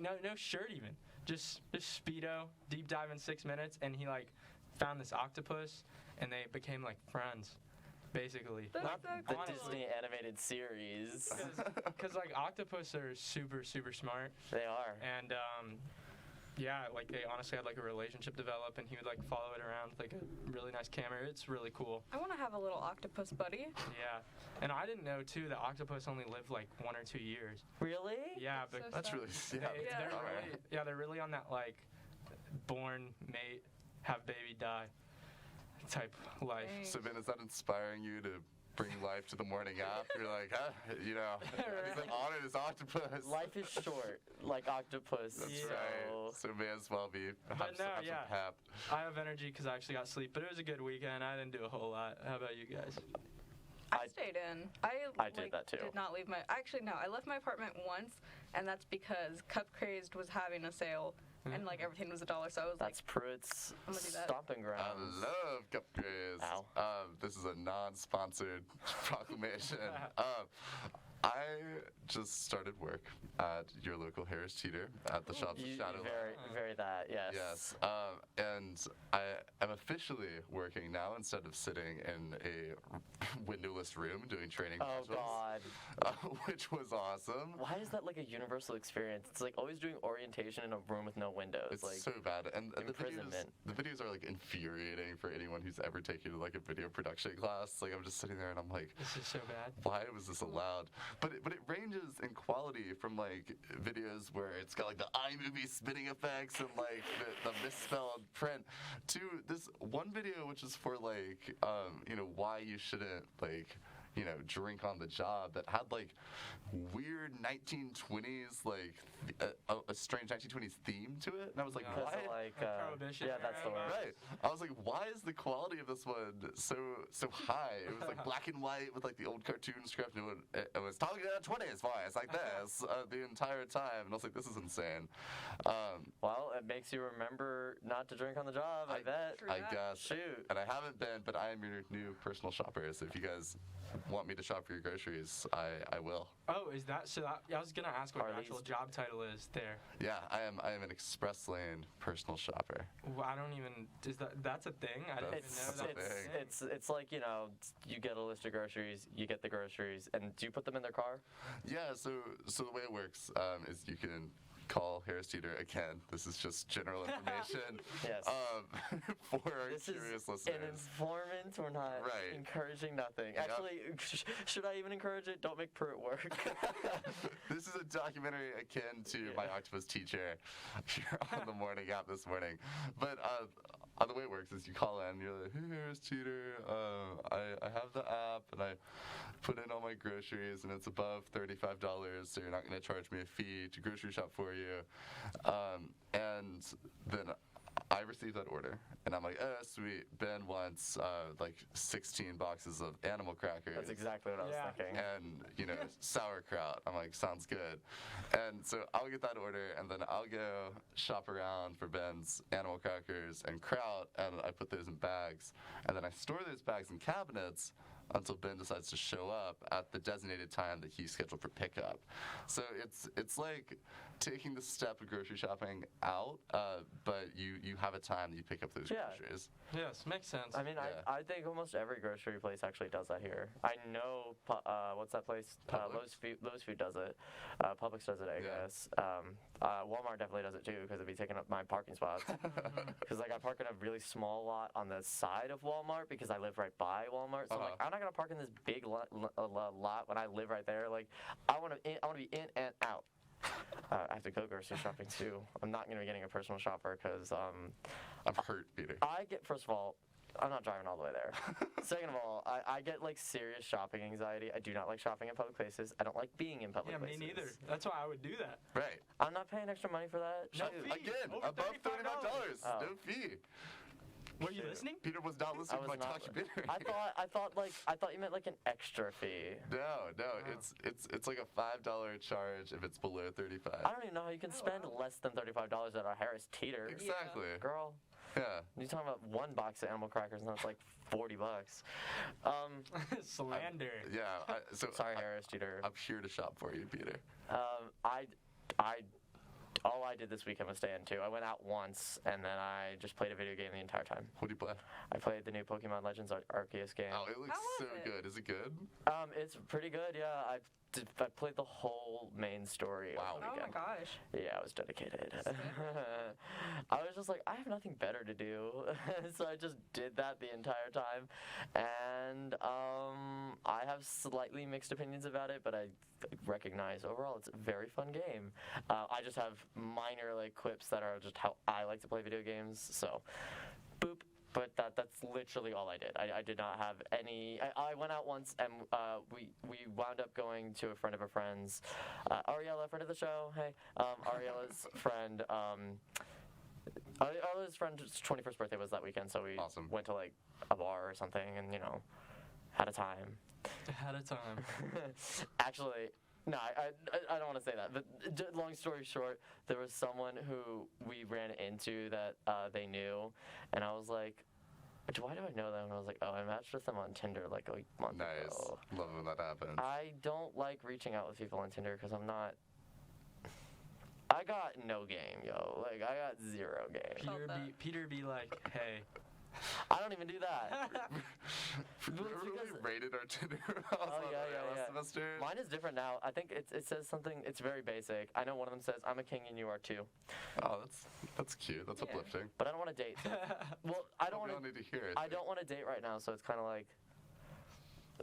no shirt even. Just Speedo, deep dive in 6 minutes, and he like found this octopus, and they became like friends, basically. Not the honestly. Disney animated series. Because like octopus are super smart, They are. and yeah, like they honestly had like a relationship develop, and he would like follow it around with like a really nice camera. It's really cool. I want to have a little octopus buddy. Yeah, and I didn't know too that octopus only live like 1 or 2 years. Really? Yeah, That's but so That's sad. really they're really on that like born mate, have baby die type life. Dang. So Ben, is that inspiring you to bring life to the morning app? You're like, he's like honored as octopus. Life is short, like octopus. That's so right. So may as well be have some pep. I have energy because I actually got sleep, but it was a good weekend. I didn't do a whole lot. How about you guys? I stayed in. I did that too. Did not leave my. Actually, no. I left my apartment once, and that's because Cup Crazed was having a sale, and like everything was $1. So I was That's Pruett's I'm gonna do that. stomping I grounds. love Cup Craze. Ow. This is a non-sponsored proclamation. I just started work at your local Harris Teeter at the Shops of You Shadowland. very that, yes. Yes, and I am officially working now instead of sitting in a windowless room doing training Oh modules, God. which was awesome. Why is that like a universal experience? It's like always doing orientation in a room with no windows. It's like so bad, and imprisonment. the videos are like infuriating for anyone who's ever taken like a video production class. Like I'm just sitting there and I'm like, This is so bad. why was this allowed? But it ranges in quality from like videos where it's got like the iMovie spinning effects and like the misspelled print to this one video which is for like why you shouldn't like drink on the job, that had like weird 1920s like a strange 1920s theme to it, and I was like, because why? of like Prohibition. yeah, that's the word. Right. I was like, why is the quality of this one so high? It was like black and white with like the old cartoon script, and it was talking in a 20s voice like this the entire time, and I was like, this is insane. Well, it makes you remember not to drink on the job. I bet. True I that. guess. Shoot. And I haven't been, but I am your new personal shopper. So if you guys want me to shop for your groceries, I will. Oh, is that so? I was gonna ask what your Harley's. actual job title is there. Yeah, I am an express lane personal shopper. Well, I don't even. That's a thing? I didn't It's even know that. it's like you get a list of groceries, you get the groceries, and do you put them in their car? Yeah, so the way it works is you can call Harris Teeter again. This is just general information. Yes. For our This curious is listeners. an informant. We're not Right. encouraging nothing. Yep. Actually, should I even encourage it? Don't make Pruett work. This is a documentary akin to my octopus teacher here on the morning app this morning. But the way it works is you call in, you're like, hey, Harris Teeter, I have the app, and I put in all my groceries, and it's above $35, so you're not going to charge me a fee to grocery shop for you. And then I receive that order, and I'm like, oh, sweet. Ben wants like 16 boxes of animal crackers. That's exactly what I was thinking. And, sauerkraut. I'm like, sounds good. And so I'll get that order, and then I'll go shop around for Ben's animal crackers and kraut, and I put those in bags. And then I store those bags in cabinets until Ben decides to show up at the designated time that he's scheduled for pickup. So it's like taking the step of grocery shopping out, but you have a time that you pick up those groceries. Yes, makes sense. I mean, Yeah. I think almost every grocery place actually does that here. I know, what's that place? Lowe's Food does it. Publix does it, I guess. Walmart definitely does it too, because it'd be taking up my parking spots. Because like I park in a really small lot on the side of Walmart because I live right by Walmart. So I'm like, I'm not gonna park in this big lot when I live right there. Like, I want to be in and out. I have to go grocery shopping too. I'm not going to be getting a personal shopper because I'm hurt, Peter. first of all, I'm not driving all the way there. Second of all, I get like serious shopping anxiety. I do not like shopping in public places. I don't like being in public places. Me neither. That's why I would do that. Right. I'm not paying extra money for that. No Shoot. fee. Again, Over above $35. Oh. No fee. Were you listening? Peter was not I listening was to my not. documentary. I thought you meant like an extra fee. No, it's like a $5 charge if it's below 35. I don't even know how you can spend less than $35 at a Harris Teeter. Exactly. Girl, Yeah. you're talking about one box of animal crackers and that's like $40. Slander. Yeah. So Sorry, Harris Teeter. I'm here to shop for you, Peter. all I did this weekend was stay in too. I went out once, and then I just played a video game the entire time. What do you play? I played the new Pokemon Legends Arceus game. Oh, it looks How so was it? good. Is it good? It's pretty good, yeah. I played the whole main story Wow. over the Oh my weekend. gosh. Yeah, I was dedicated. Sick. I was just like, I have nothing better to do, so I just did that the entire time, and I have slightly mixed opinions about it, but I recognize overall it's a very fun game. I just have minor like quips that are just how I like to play video games, so boop. But that's literally all I did. I did not have any. I went out once, and we wound up going to a friend of a friend's, Ariella, friend of the show. Hey, Ariella's friend. Ariella's friend's 21st birthday was that weekend, so we Awesome. went to like a bar or something, and had a time. Ahead of time. Actually, no, I don't want to say that. But long story short, there was someone who we ran into that they knew, and I was like, why do I know them? And I was like, oh, I matched with them on Tinder like a month Nice. ago. Love when that happens. I don't like reaching out with people on Tinder because I'm not. I got no game, yo. Like, I got zero game. Felt that. Peter be like, hey. I don't even do that. Remember when we rated our Tinder profiles on last semester? Mine is different now. I think it says something. It's very basic. I know one of them says, "I'm a king and you are too." Oh, that's cute. That's Yeah. uplifting. But I don't want to date. Well, I don't We want all to. need to hear it. I don't want to date right now, so it's kind of like.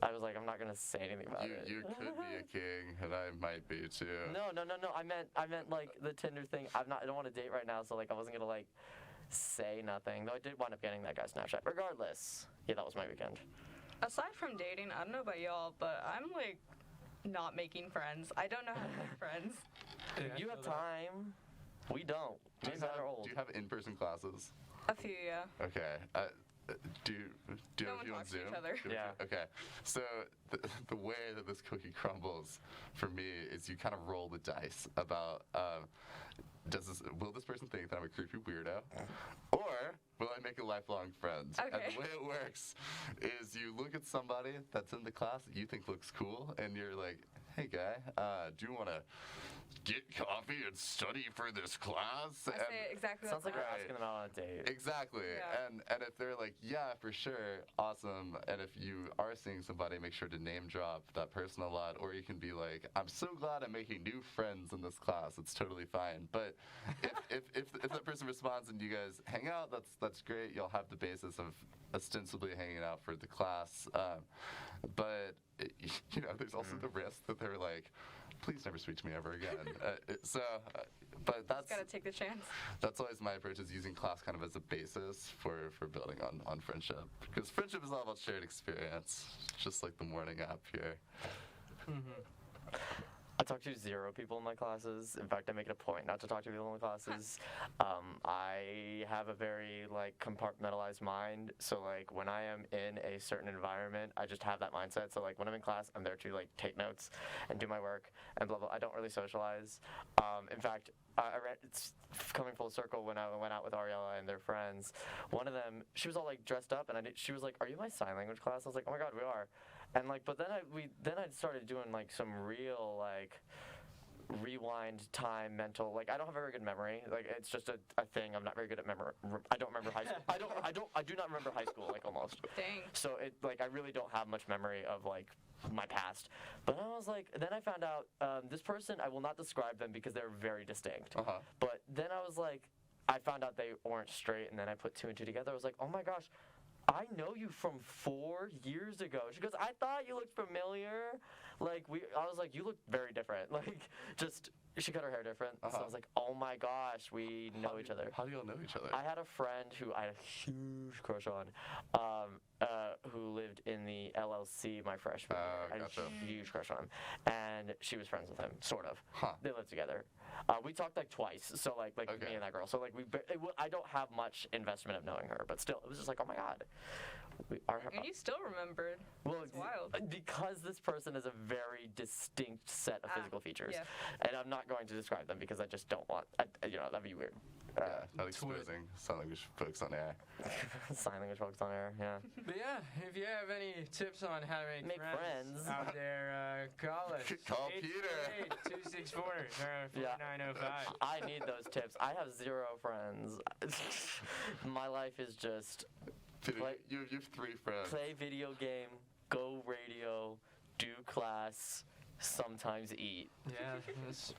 I was like, I'm not gonna say anything about it. You could be a king, and I might be too. No. I meant like the Tinder thing. I don't want to date right now, so like I wasn't gonna like say nothing. Though I did wind up getting that guy's Snapchat. Regardless, yeah, that was my weekend. Aside from dating, I don't know about y'all, but I'm like not making friends. I don't know how to make friends. Yeah, I You feel have that. time. We don't. Do Me you and Matt are old. do you have in-person classes? A few, yeah. Okay. Do you No have one you on talks to each Zoom? other. Do you have Yeah. Okay. So the way that this cookie crumbles for me is you kind of roll the dice about will this person think that I'm a creepy weirdo, or will I make a lifelong friend? And Okay. the way it works is you look at somebody that's in the class that you think looks cool, and you're like, hey guy, do you want to get coffee and study for this class? I say exactly Sounds like that. you're asking them out on a date. Exactly. Yeah. And if they're like, yeah, for sure, awesome. And if you are seeing somebody, make sure to name drop that person a lot. Or you can be like, I'm so glad I'm making new friends in this class. It's totally fine. But if that person responds and you guys hang out, that's great. You'll have the basis of ostensibly hanging out for the class. But there's also the risk that they're like, please never speak to me ever again. But Just gotta take the chance. that's always my approach, is using class kind of as a basis for building on friendship. Because friendship is all about shared experience, just like the morning app here. I talk to 0 people in my classes. In fact, I make it a point not to talk to people in my classes. I have a very compartmentalized mind. So when I am in a certain environment, I just have that mindset. So when I'm in class, I'm there to take notes and do my work and blah blah. I don't really socialize. In fact, it's coming full circle when I went out with Ariella and their friends. One of them, she was all dressed up, and she was like, "Are you in my sign language class?" I was like, "Oh my god, we are." And but then I started doing some real rewind time mental. I don't have a very good memory. It's just a thing. I'm not very good at memory. I don't remember high school. I do not remember high school almost. Dang. So I really don't have much memory of my past. But I was then I found out this person, I will not describe them because they're very distinct. Uh-huh. But then I was I found out they weren't straight, and then I put 2 and 2 together. I was like, oh my gosh, I know you from 4 years ago. She goes, I thought you looked familiar. I was like, you look very different. She cut her hair different. So I was like, oh my gosh, we know each other. How do y'all know each other? I had a friend who I had a huge crush on, who lived in the LLC my freshman year. I had Gotcha. a huge crush on him, and she was friends with him, sort of. Huh. They lived together. We talked twice, so Okay. me and that girl. So I don't have much investment of knowing her, but still, it was just oh my god. And you still remembered. Well, That's wild. because this person has a very distinct set of physical features, yeah. and I'm not going to describe them because I just don't want. That'd be weird. Yeah, not exposing sign language folks on air. Sign language folks on air, yeah. But yeah, if you have any tips on how to make Make friends. out there, call us. Call Peter. 264-4905. I need those tips. I have 0 friends. My life is just Peter, Play- you have 3 friends. play video game, go radio, do class, sometimes eat. Yeah, that's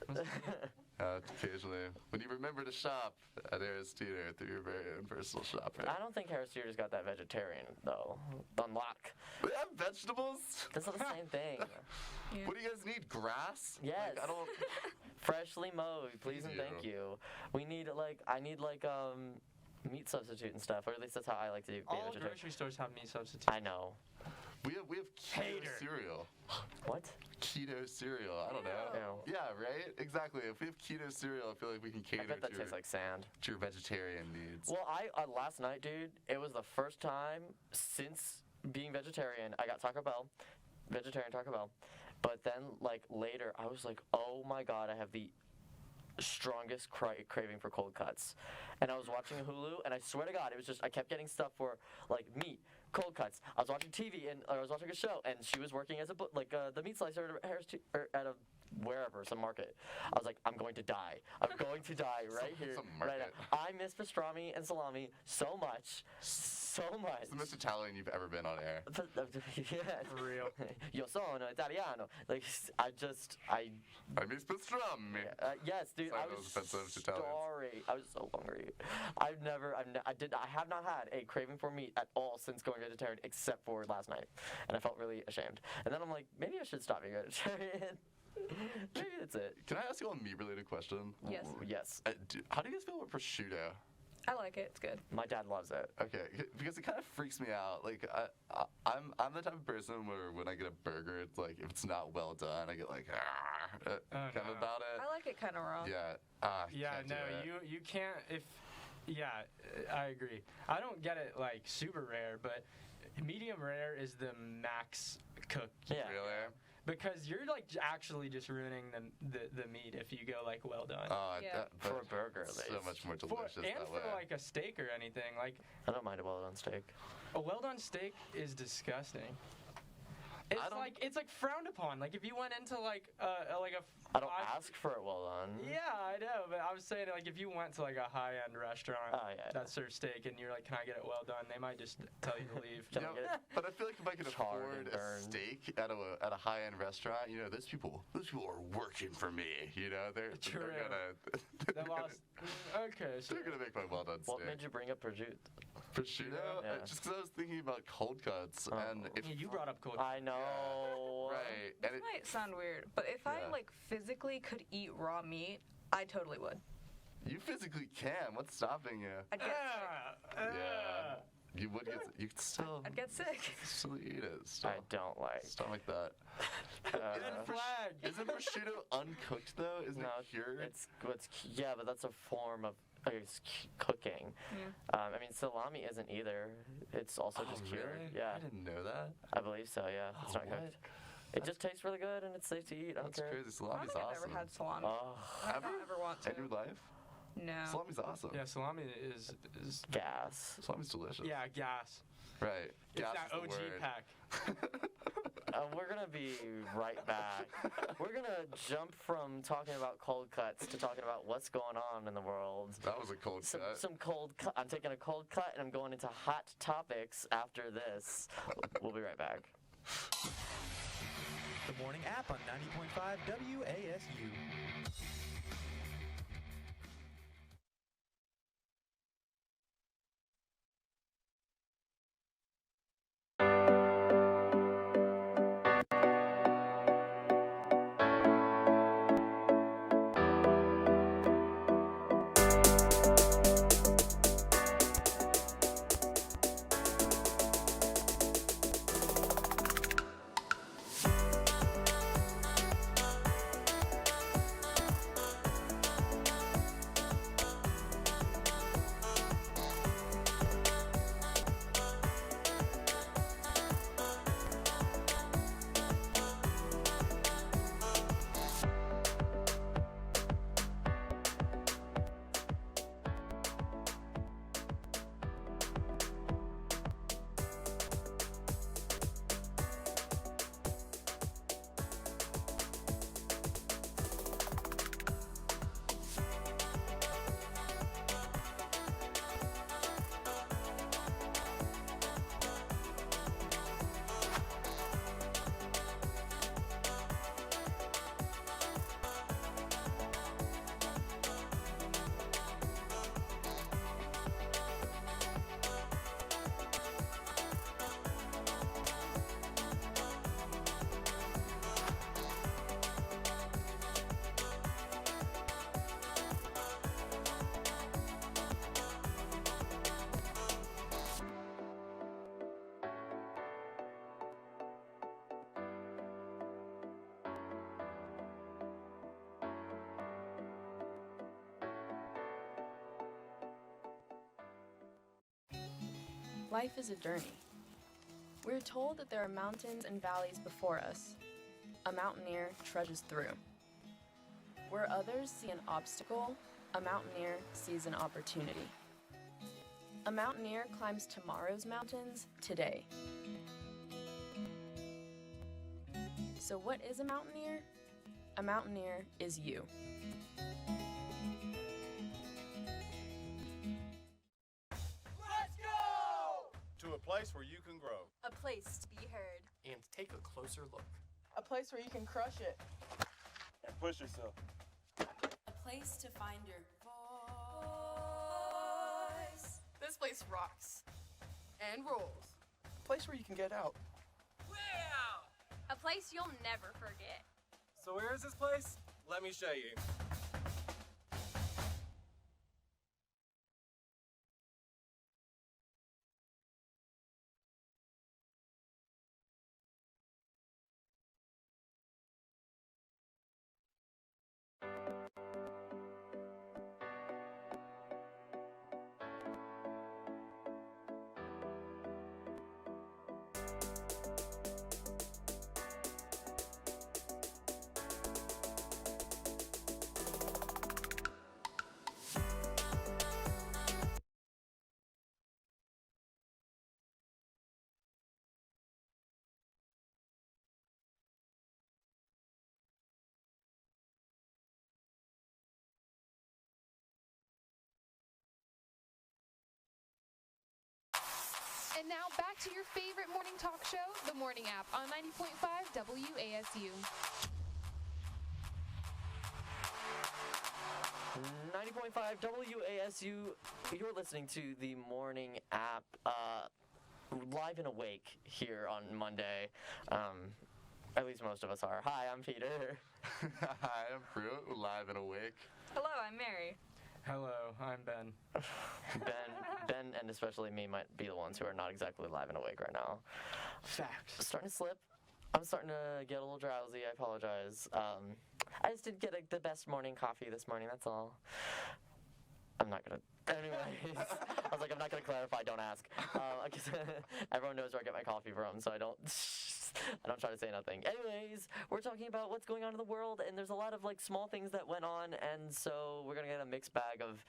Occasionally, when you remember to shop at Harris Teeter through your very own personal shopping. I don't think Harris Teeter's got that vegetarian though. Unlock. We have vegetables. That's not the same thing. Yeah. What do you guys need? Grass? Yes. Like, I don't. Freshly mowed, please and You. thank you. We need I need meat substitute and stuff, or at least that's how I like to be a all vegetarian. grocery stores have meat substitute. I know. We have keto Hater. cereal. What? Keto cereal. I don't know. Ew. Yeah, right? Exactly. If we have keto cereal, I feel like we can I cater bet that to, tastes like sand. to your vegetarian needs. Well, I last night, dude, it was the first time since being vegetarian. I got vegetarian Taco Bell. But then, later, I was like, oh my god, I have the strongest craving for cold cuts. And I was watching Hulu, and I swear to God, it was just, I kept getting stuff for, meat, cold cuts. I was watching TV, and I was watching a show, and she was working as the meat slicer at a wherever, some market. I was like, I'm going to die. I'm going to die right here, Some right market. now. I miss pastrami and salami so much. So much. It's the most Italian you've ever been on air. Yeah. For real. Io sono italiano. I miss pastrami. Yes, dude. Sorry, I that was was offensive to Italians. sorry. I was so hungry. I have not had a craving for meat at all since going vegetarian, except for last night, and I felt really ashamed. And then I'm like, maybe I should stop being vegetarian. Maybe that's it. Can I ask you a meat-related question? Yes. Yes. How do you guys feel about prosciutto? I like it. It's good. My dad loves it. Okay, because it kind of freaks me out. I'm the type of person where when I get a burger, it's like if it's not well done, I get kind of no. about it. I like it kind of raw. Yeah. Yeah, can't do no, it. you can't I agree. I don't get it super rare, but medium rare is the max cook. Yeah. Really? Because you're actually just ruining the meat if you go well done. Yeah. For a burger, at so least. much more For, delicious and that for way. a steak or anything, I don't mind a well-done steak. a well done steak is disgusting. It's I don't- it's frowned upon. If you went into a I don't five- ask for it well done. Yeah, I know, but I was saying if you went to a high-end restaurant Oh, yeah. that serves steak and you're like, can I get it well done? They might just tell you to leave. Can I You know, get it? but I feel like if I could Charred afford and a burned. steak at a high-end restaurant, those people are working for me. They're True. gonna They lost. Okay, so they're gonna make my well-done What steak. made you bring up prosciutto? Prosciutto? Yeah. Just because I was thinking about cold cuts, Oh. and if yeah, you brought up cold. I know. right, This and it, might sound weird, but if I Yeah. physically could eat raw meat, I totally would. you physically can. What's stopping you? I'd get sick. Yeah, you would get. You could still I'd get sick. still eat it. Still, I don't like. stomach that. Uh, Flag. Isn't prosciutto uncooked though? Isn't no, it cured? it's yeah, but that's a form of cooking. Yeah. I mean, salami isn't either. It's also just cured. Really? Yeah, I didn't know that. I believe so. Yeah, it's Oh, not what? cooked. It just tastes really good and it's safe to eat. I don't That's care. crazy. I don't Salami's think I've awesome. ever had salami. Oh, I Ever? don't ever want to. In your life? No. Salami's awesome. Yeah, salami is gas. Salami's delicious. yeah gas. Right. It's Gas that is the OG word. pack. We're gonna be right back. We're gonna jump from talking about cold cuts to talking about what's going on in the world. That was a cold Some cut. cold cut. I'm taking a cold cut and I'm going into hot topics after this. We'll be right back. The morning app on 90.5 WASU. Life is a journey. We're told that there are mountains and valleys before us. A mountaineer trudges through. Where others see an obstacle, a mountaineer sees an opportunity. A mountaineer climbs tomorrow's mountains today. So what is a mountaineer? A mountaineer is you. Let's go! To a place where you can grow. A place to be heard. And take a closer look. A place where you can crush it. And push yourself. A place to find your voice. This place rocks. And rolls. A place where you can get out. A place you'll never forget. So where is this place? Let me show you. And now back to your favorite morning talk show, The Morning App, on 90.5 WASU. 90.5 WASU. You're listening to the Morning App, live and awake here on Monday. At least most of us are. Hi, I'm Peter. Hi, I'm Pruett, live and awake. Hello, I'm Mary. Hello, I'm Ben. Ben, and especially me might be the ones who are not exactly live and awake right now. Facts. Starting to slip. I'm starting to get a little drowsy. I apologize. I just didn't get the best morning coffee this morning. That's all. I'm not gonna. Anyways, I was like, I'm not gonna clarify. Don't ask. Because everyone knows where I get my coffee from, so I don't try to say nothing. Anyways, we're talking about what's going on in the world, and there's a lot of like small things that went on, and so we're gonna get a mixed bag of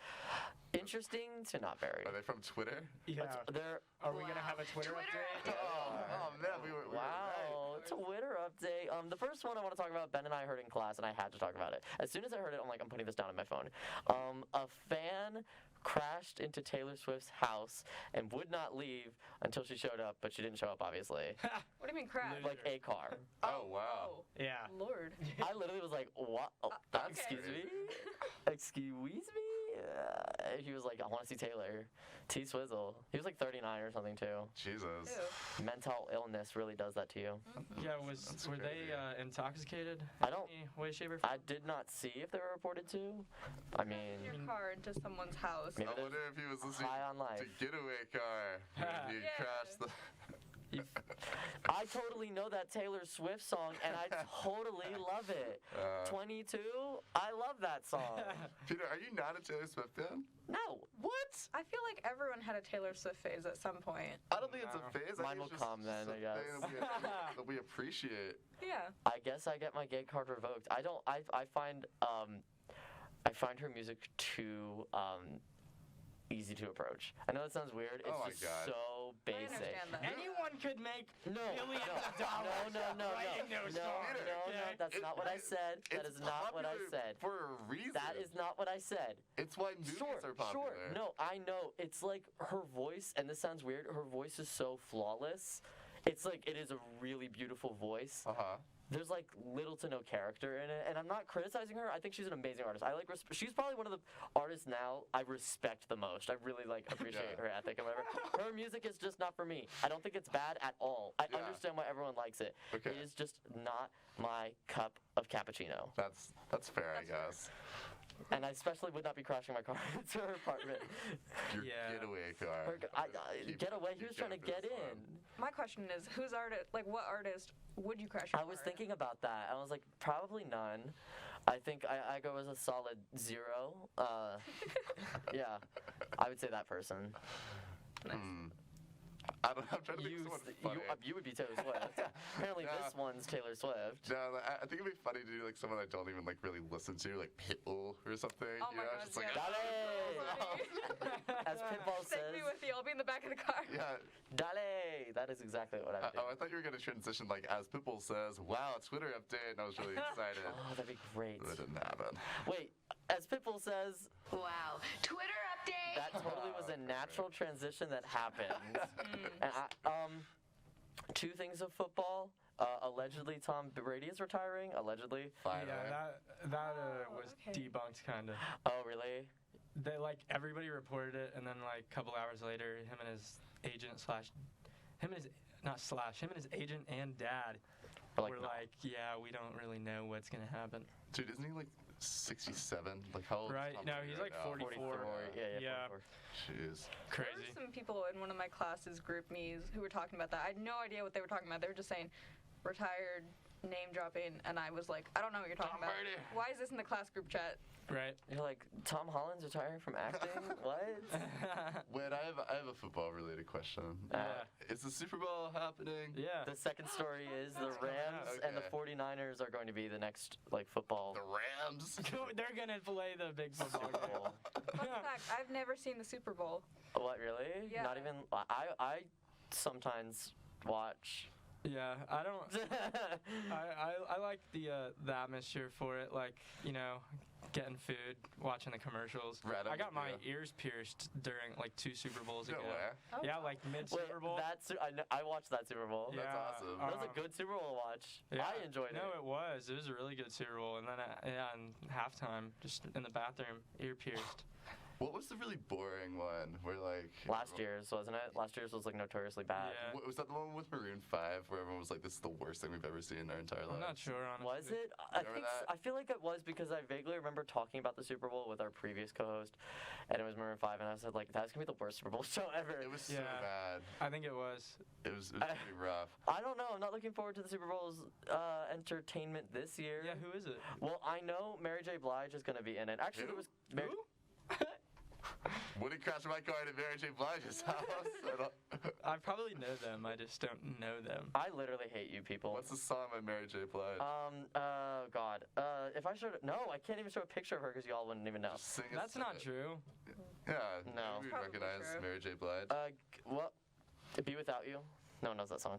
interesting to not very. Are they from Twitter? Yeah. Are we gonna have a Twitter update? Oh man, we were Wow, Twitter update. The first one I want to talk about, Ben and I heard in class, and I had to talk about it. As soon as I heard it, I'm like, I'm putting this down on my phone. A fan crashed into Taylor Swift's house and would not leave until she showed up, but she didn't show up, obviously. What do you mean crash? Like a car. Oh wow. Yeah. Lord. I literally was like, what? Oh, okay. Excuse me? Excuse me? He was like, I want to see Taylor. T-Swizzle. He was like 39 or something, too. Jesus. Ew. Mental illness really does that to you. Yeah, That's were crazy. they intoxicated? I don't- In any way, shape, or I form? did not see if they were reported to. I mean, Your car into someone's house. Maybe I wonder if he was listening high on to life. Getaway Car when he Yeah. crashed the. I totally know that Taylor Swift song, and I totally love it. 22, I love that song. Peter, are you not a Taylor Swift fan? No. What? I feel like everyone had a Taylor Swift phase at some point. I don't think it's a phase. I Mine think will it's just come then, I guess. something that we appreciate. Yeah. I guess I get my gay card revoked. I find her music too easy to approach. I know that sounds weird. It's Oh my just God. so I basic. understand that. Anyone could make No, billions of no, dollars writing those songs. no, that's not what I said. That is It's not what I popular said. For a reason. That is not what I said. It's why movies are popular. Sure. No, I know. It's like her voice, and this sounds weird, her voice is so flawless. It's like, it is a really beautiful voice. Uh-huh. There's like little to no character in it, and I'm not criticizing her. I think she's an amazing artist. I like she's probably one of the artists now I respect the most. I really like appreciate her ethic and whatever. Her music is just not for me. I don't think it's bad at all. I understand why everyone likes it. Okay. It is just not my cup of cappuccino. That's fair, I guess. And I especially would not be crashing my car into her apartment. Your Yeah. getaway car. Get away. He was trying to get in. My question is, whose artist, like what artist would you crash your I was car in? thinking about that. I was like, probably none. I think I go as a solid 0. Yeah, I would say that person. Nice. I don't know. I'm trying to think You, of someone funny. you would be Taylor Swift. Apparently, No. this one's Taylor Swift. No, I think it'd be funny to do like someone I don't even like really listen to, like Pitbull or something. Oh my you know? God, Just like, yeah. Dale! As Pitbull Take me says, with you. I'll be in the back of the car. yeah. Dale! That is exactly what I would do. Oh, I thought you were gonna transition like as Pitbull says, "Wow, Twitter update," and I was really excited. Oh, that'd be great. But it didn't happen. Wait, as Pitbull says, Wow. Twitter update. that totally was a natural transition that happened. And two things of football. Allegedly, Tom Brady is retiring. Allegedly. Finally. Yeah, that Oh, was okay. debunked kind of. Oh, really? They like everybody reported it, and then like a couple hours later, him and his agent him and his agent and dad Or were no. like, yeah, we don't really know what's gonna happen. Dude, isn't he like 67? Like how old? is Right? Tom No, Brady he's right like now? 44. Yeah. 44. Jeez. There Crazy. were some people in one of my classes, group me's, who were talking about that. I had no idea what they were talking about. They were just saying retired, name dropping, and I was like, I don't know what you're talking Tom about. Brady. Why is this in the class group chat? Right? You're like, Tom Holland's retiring from acting? What? Wait, I have a football related question. Yeah. Is the Super Bowl happening? Yeah. The second story is the Rams and the Okay. 49ers are going to be the next like football. The Rams. They're gonna play the big football Super game. Bowl. Fun fact, I've never seen the Super Bowl. What, really? Yeah. Not even. I sometimes watch. Yeah, I don't. I like the atmosphere for it, like, you know, getting food, watching the commercials. Random, I got my yeah. ears pierced during like 2 Super Bowls No ago. way. Yeah, like mid Wait, Super Bowl. I watched that Super Bowl. Yeah, awesome. That was a good Super Bowl to watch. Yeah, I enjoyed it. No, it was. It was a really good Super Bowl. And then, in halftime, just in the bathroom, ear pierced. What was the really boring one where like Last year's, wasn't it? Last year's was like notoriously bad. Yeah. Was that the one with Maroon 5 where everyone was like, "This is the worst thing we've ever seen in our entire lives"? I'm not sure, honestly. Was it? I Remember think that? I feel like it was because I vaguely remember talking about the Super Bowl with our previous co-host, and it was Maroon 5, and I said like, "That's gonna be the worst Super Bowl show ever." It was so Yeah. bad. I think it was. It was pretty rough. I don't know. I'm not looking forward to the Super Bowl's entertainment this year. Yeah, who is it? Well, I know Mary J. Blige is gonna be in it. Actually, Who? there was Mary. Wouldn't crash my car into Mary J. Blige's house. I don't- I probably know them. I just don't know them. I literally hate you people. What's the song by Mary J. Blige? God. If I showed, no, I can't even show a picture of her because y'all wouldn't even know. Just sing a That's not snippet. true. Yeah. No. We would Probably recognize true. Mary J. Blige. What? To Be Without You? No one knows that song.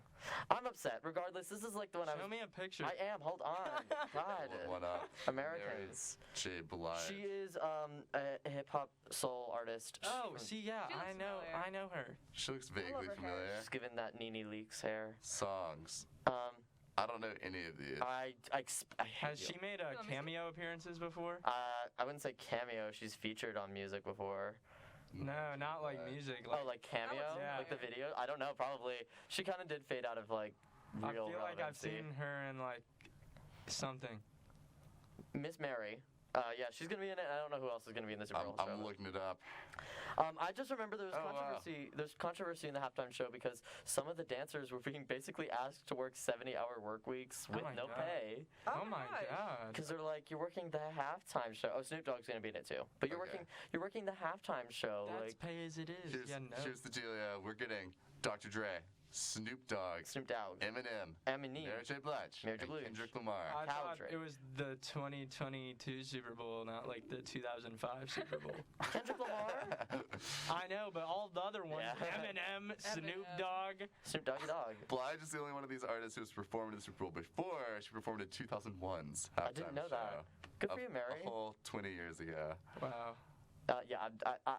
I'm upset. Regardless, this is like the one I Show was. me a picture. I am. Hold on. God. One up. Americans. Mary J. Blige. She is a hip hop soul artist. Oh, see, yeah, She looks familiar. I know her. She looks love vaguely her hair. familiar. She's given that Nene Leakes hair. Songs. I don't know any of these. I hate Has you. she made Let me see. cameo appearances before? I wouldn't say cameo. She's featured on music before. No, not like music. Oh, like cameo? Yeah. Like the video? I don't know. Probably. She kind of did fade out of like I real feel like I've relevancy. seen her in like something. Miss Mary. Yeah, she's gonna be in it. I don't know who else is gonna be in the Super Bowl show. I'm looking it up. I just remember there was Oh, wow. controversy. There's controversy in the halftime show because some of the dancers were being basically asked to work 70-hour work weeks Oh with my no God. pay Oh my gosh. god. because they're like, you're working the halftime show. Oh, Snoop Dogg's gonna be in it too. But you're Okay. working the halftime show. That's like pay as it is. Here's, Yeah, no. here's the deal. We're getting Dr. Dre, Snoop Dogg, Snoop Dogg, Eminem, Eminem, Mary J. Blige, Mary J. and Blige. Kendrick Lamar. I thought Drake. it was the 2022 Super Bowl, not like the 2005 Super Bowl. Kendrick Lamar, I know, but all the other ones, Yeah. Eminem, Snoop Eminem. Dogg. Snoop Doggy Dogg. Blige is the only one of these artists who's performed in the Super Bowl before. She performed in 2001's halftime I didn't know show. that. Good for you, Mary. A whole 20 years ago. Wow. Yeah,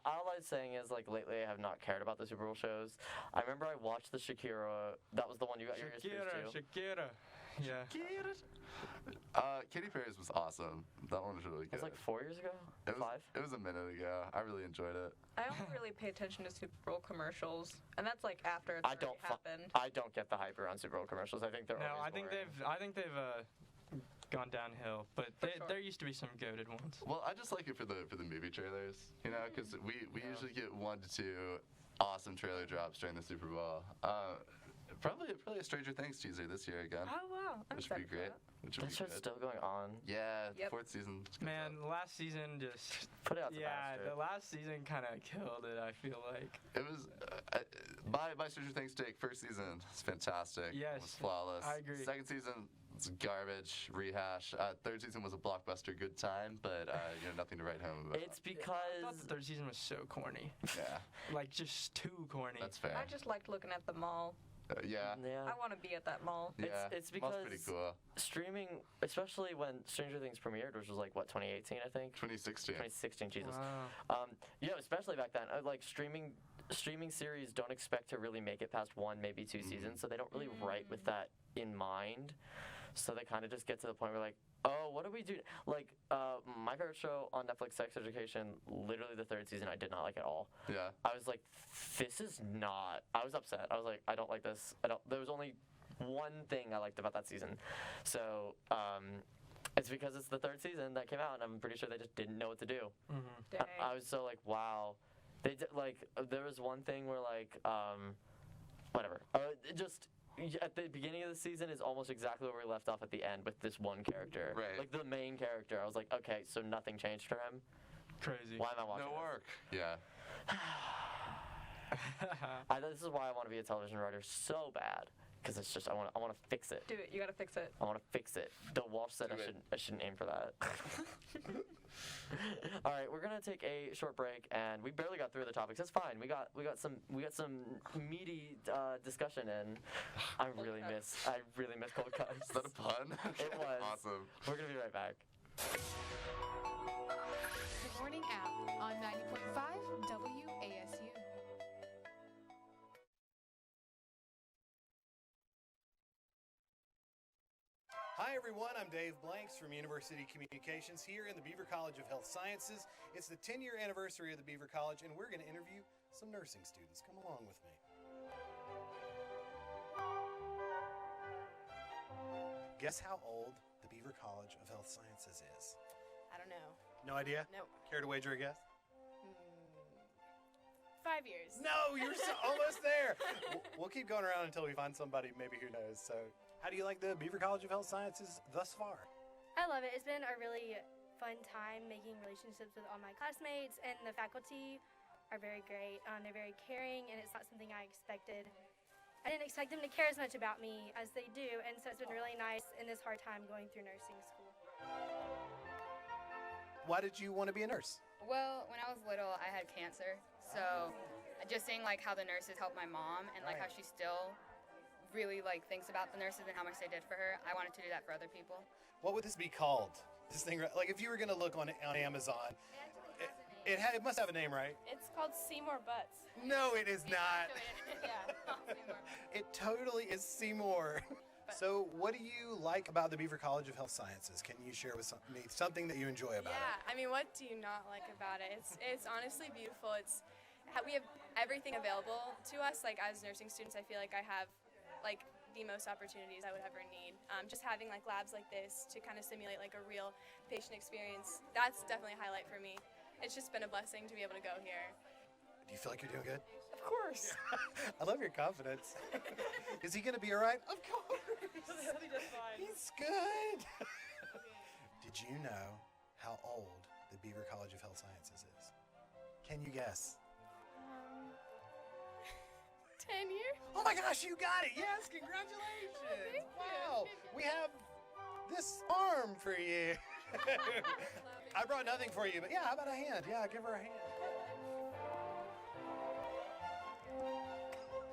all I'm saying is, like, lately I have not cared about the Super Bowl shows. I remember I watched the Shakira, that was the one you got your ears pierced to. Shakira. Yeah. Katy Perry's was awesome. That one was really It good. was like 4 years ago? It was, 5? It was a minute ago. I really enjoyed it. I only really pay attention to Super Bowl commercials, and that's like after it's I already don't happened. I don't get the hype around Super Bowl commercials. I think they're No, always I think boring. they've gone downhill, but sure. there used to be some goated ones. Well, I just like it for the movie trailers, you know, because we usually get 1 to 2 awesome trailer drops during the Super Bowl. Probably a Stranger Things teaser this year again. Oh wow. Oh, I'm Which would be excited for great. that. Which would That be show's good. still going on. Yeah, Yep. fourth season. Man, last season just. Put it out to Yeah, pasture. the last season kind of killed it, I feel like. It was by Stranger Things take. First season, it's fantastic. Yes, It was flawless. I agree. Second season, it's garbage, rehash. Third season was a blockbuster, good time, but nothing to write home about. It's I thought because the third season was so corny. Yeah, Like, just too corny. that's fair. I just liked looking at the mall. Yeah. yeah. I want to be at that mall. Yeah, It's Mall's pretty because- cool. Streaming, especially when Stranger Things premiered, which was like what 2018, I think. 2016. 2016, Jesus. Wow. Especially back then, like streaming series don't expect to really make it past one, maybe two seasons, so they don't really write with that in mind. So they kind of just get to the point where like, oh, what do we do? Like, my favorite show on Netflix, Sex Education, literally the third season, I did not like at all. Yeah. I was like, this is not. I was upset. I was like, I don't like this. There was only one thing I liked about that season. So it's because it's the third season that came out, and I'm pretty sure they just didn't know what to do. Mm-hmm. Dang. I was so like, wow. They did, like, there was one thing where like, whatever. At the beginning of the season is almost exactly where we left off at the end with this one character. Right. Like the main character. I was like, okay, so nothing changed for him. Crazy. Why am I watching No this? work. Yeah. This is why I want to be a television writer so bad, because it's just I want to fix it. Do it. You gotta fix it. I want to fix it. Bill Walsh said Do it. I shouldn't aim for that. All right, we're gonna take a short break, and we barely got through the topics. That's fine. We got some meaty discussion, and I really miss cold cuts. Is that a pun? It was. Awesome. We're gonna be right back. The Morning App on 90.5 WASU. Hi everyone, I'm Dave Blanks from University Communications here in the Beaver College of Health Sciences. It's the 10-year anniversary of the Beaver College, and we're going to interview some nursing students. Come along with me. Guess how old the Beaver College of Health Sciences is? I don't know. No idea? Nope. Care to wager a guess? 5 years. No, you're almost there. We'll keep going around until we find somebody maybe who knows. So, how do you like the Beaver College of Health Sciences thus far? I love it. It's been a really fun time making relationships with all my classmates, and the faculty are very great. They're very caring, and it's not something I expected. I didn't expect them to care as much about me as they do, and so it's been really nice in this hard time going through nursing school. Why did you want to be a nurse? Well, when I was little, I had cancer. So just seeing like how the nurses helped my mom and like how she still really like thinks about the nurses and how much they did for her, I wanted to do that for other people. What would this be called? This thing, like if you were going to look on Amazon, it must have a name, right? It's called Seymour Butts. No, it is not. Yeah. It totally is Seymour. So, what do you like about the Beaver College of Health Sciences? Can you share with me something that you enjoy about Yeah, I mean, what do you not like about it? It's honestly beautiful. We have everything available to us. Like as nursing students, I feel like I have like the most opportunities I would ever need. Just having like labs like this to kind of simulate like a real patient experience, that's definitely a highlight for me. It's just been a blessing to be able to go here. Do you feel like you're doing good? Of course. I love your confidence. Is he going to be all right? Of course. He'll be just fine. He's good. Did you know how old the Beaver College of Health Sciences is? Can you guess? 10 years? Oh my gosh, you got it! Yes, congratulations! Wow, we have this arm for you. I brought nothing for you, but yeah, how about a hand? Yeah, give her a hand.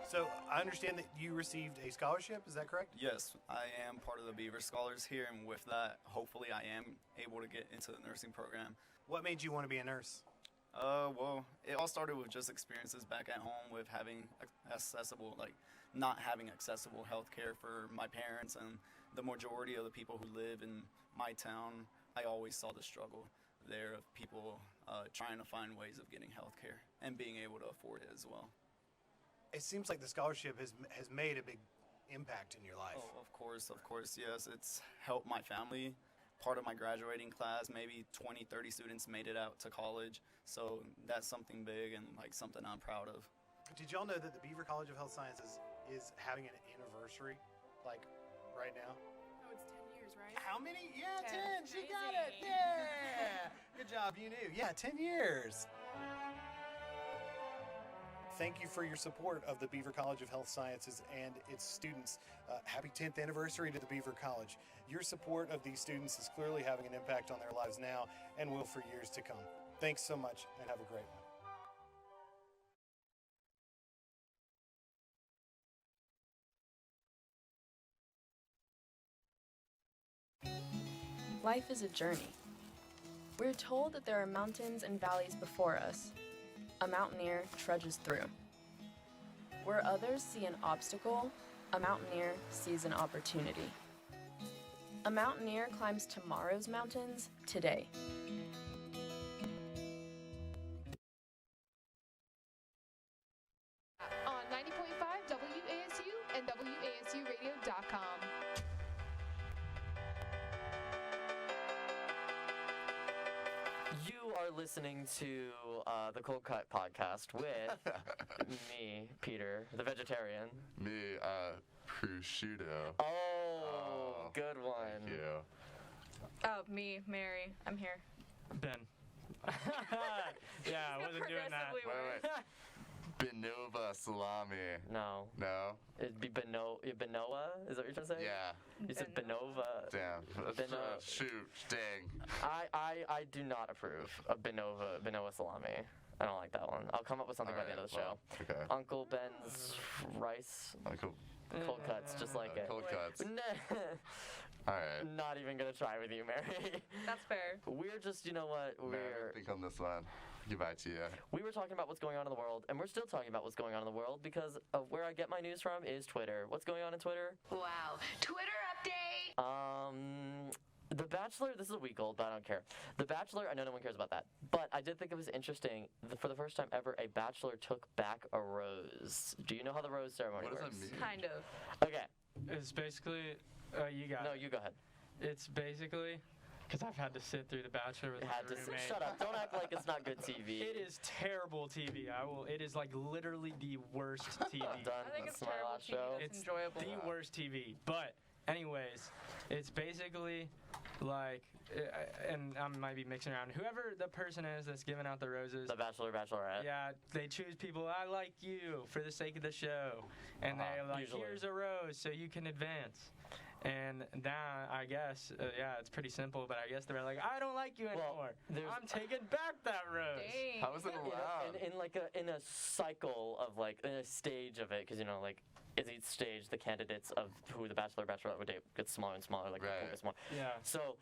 So I understand that you received a scholarship, is that correct? Yes, I am part of the Beaver Scholars here, and with that, hopefully I am able to get into the nursing program. What made you want to be a nurse? Well, it all started with just experiences back at home with not having accessible health care for my parents and the majority of the people who live in my town. I always saw the struggle there of people trying to find ways of getting health care and being able to afford it as well. It seems like the scholarship has made a big impact in your life. Oh, of course, yes. It's helped my family. Part of my graduating class, maybe 20, 30 students made it out to college. So that's something big and like something I'm proud of. Did y'all know that the Beaver College of Health Sciences is having an anniversary, like right now? right? How many? Yeah, 10. 10. She got it. Yeah. Good job. You knew. Yeah, 10 years. Thank you for your support of the Beaver College of Health Sciences and its students. Happy 10th anniversary to the Beaver College. Your support of these students is clearly having an impact on their lives now and will for years to come. Thanks so much and have a great one. Life is a journey. We're told that there are mountains and valleys before us. A mountaineer trudges through. Where others see an obstacle, a mountaineer sees an opportunity. A mountaineer climbs tomorrow's mountains today. On 90.5 WASU and WASUradio.com. You are listening to the Cold Cut podcast with me, Peter, the vegetarian. Me, prosciutto. Oh, good one. Thank you. Oh, me, Mary. I'm here. Ben. Yeah, I wasn't doing that. Wait. Benova salami. No. No? It'd be Benoa? Is that what you're trying to say? Yeah. You said Benova. Damn. Shoot. Dang. I do not approve of Benoa salami. I don't like that one. I'll come up with something by the end of the show. Okay. Uncle Ben's rice. Cold cuts, just like it. Cold cuts. All right. Not even gonna try with you, Mary. That's fair. We're just, you know what? I think on this one. Get back to you. We were talking about what's going on in the world, and we're still talking about what's going on in the world because of where I get my news from is Twitter. What's going on in Twitter? Wow. Twitter update. The Bachelor, this is a week old, but I don't care. The Bachelor, I know no one cares about that, but I did think it was interesting. For the first time ever, a Bachelor took back a rose. Do you know how the rose ceremony works? What does that mean? Kind of. Okay. It's basically, you got No, it. you go ahead. It's basically, because I've had to sit through The Bachelor with my roommate. Shut up. Don't act like it's not good TV. It is terrible TV. It is like literally the worst TV. Done. I think it's That's my terrible last TV. show. It's enjoyable. The worst TV. But anyways, it's basically like, and I might be mixing around. Whoever the person is that's giving out the roses. The Bachelor, Bachelorette. Yeah, they choose people, I like you for the sake of the show. And they're like, usually. here's a rose so you can advance. And now, I guess, it's pretty simple, but I guess they're like, I don't like you anymore. I'm taking back that rose. Dang. How is it allowed? In a cycle of in a stage of it, because at each stage the candidates of who the Bachelor, Bachelorette would date gets smaller and smaller, like Right. the pool gets smaller. Yeah. So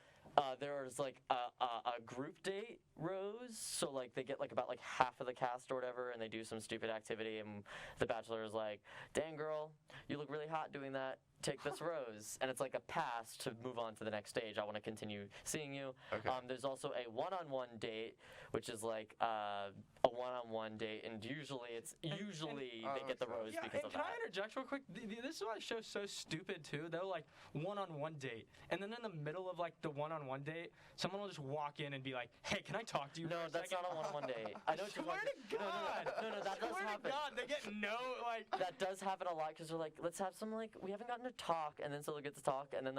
there's a group date rose, so they get about half of the cast or whatever, and they do some stupid activity, and the Bachelor is like, dang girl, you look really hot doing that, take this rose. And it's like a pass to move on to the next stage. I want to continue seeing you. Okay. There's also a one-on-one date, which is a one-on-one date, and usually they get the rose Yeah, because and of can that. I interject real quick? This is why the show's so stupid too. They'll one-on-one date, and then in the middle of the one-on-one date, someone will just walk in and be like, "Hey, can I talk to you?" No, for a that's second? not a one-on-one date. I know what you're Swear to God. No, that does Swear to happen. God, they get That does happen a lot because they're like, let's have some we haven't gotten to talk, and then so they'll get to talk, and then